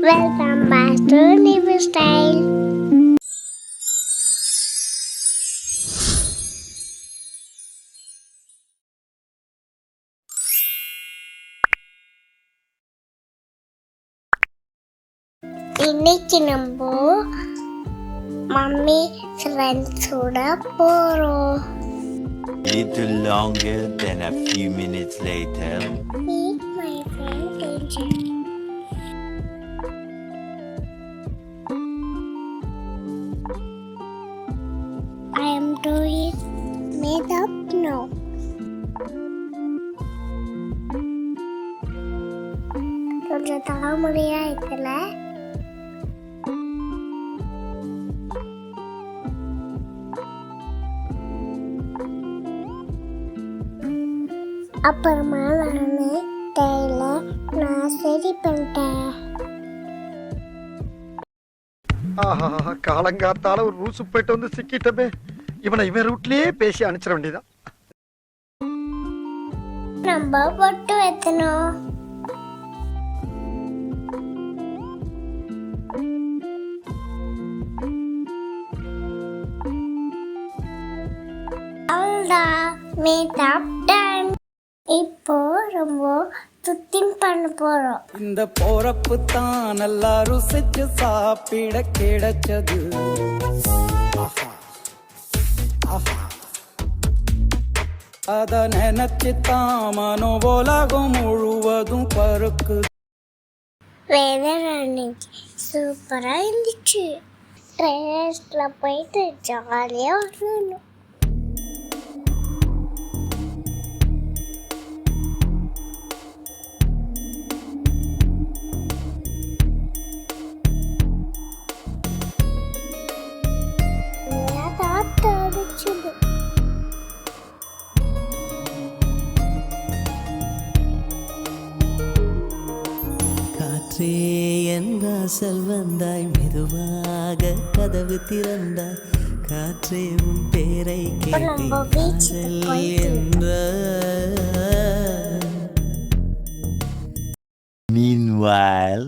Welcome back to Live Style. இன்னைக்கு நம்ம mummy ஃப்ரெண்ட்ஸோட போறோம். Little longer than a few minutes later. Meet my friend Danger. I am doing made up now. கொஞ்சம் தலைமுறையா இருக்குல்ல. அப்புறமா நான் சரி பண்ணிட்டேன். காலங்காத்தால ஒரு ரூசு போயிட்டு வந்து சிக்கிட்டமே. இவன் ரூட்லயே பேசி அனுப்பிச்சிட வேண்டியதான். நம்ம பொட்டு வைக்கணும். இப்போ ரொம்ப சுத்தின் பண்ண போறோம். இந்த போறப்பு தான் நல்லா ருசிச்சு சாப்பிட கிடைச்சது. அத நினைச்சு தான் மனோ உலகம் முழுவதும் பருக்கு. வெதர் அன்னைக்கு சூப்பரா இருந்துச்சு. ட்ரெயின்ல போயிட்டு ஜாலியா வரணும். காற்றே என் வாசல் வந்தாய், மெதுவாக கதவு திறந்தாய். காற்றே உன் பேரை கேட்டேன் என்ற. Meanwhile,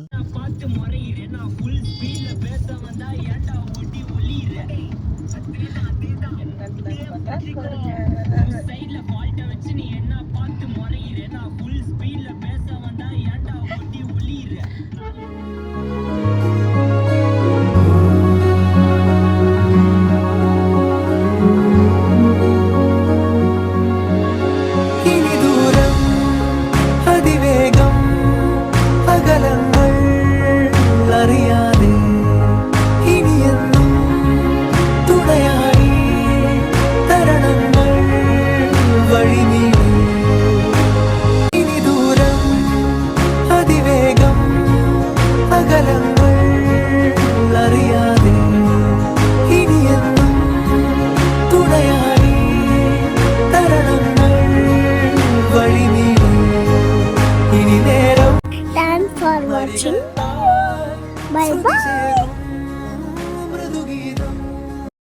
Thanks for watching. Bye bye.